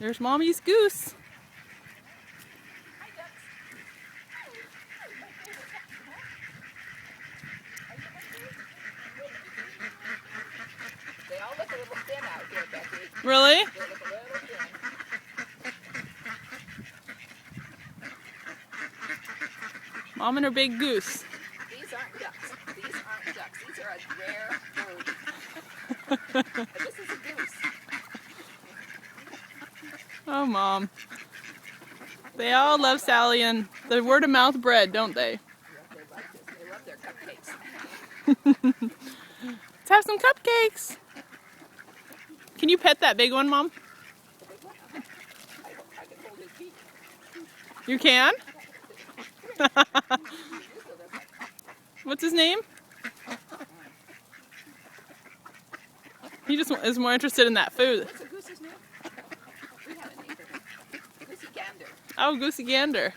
There's Mommy's goose. They all look a little thin out here, Becky. Really? They look a little thin. Mom and her big goose. These aren't ducks. These aren't ducks. These are a rare bird. This is a goose. Oh, Mom. They all love Sally and the word of mouth bread, don't they? Yeah, they like this. They love their cupcakes. Let's have some cupcakes. Can you pet that big one, Mom? I can hold his beak. You can? What's his name? He just is more interested in that food. What's a goose's name? We had a neighbor. Goosey Gander. Oh, Goosey Gander.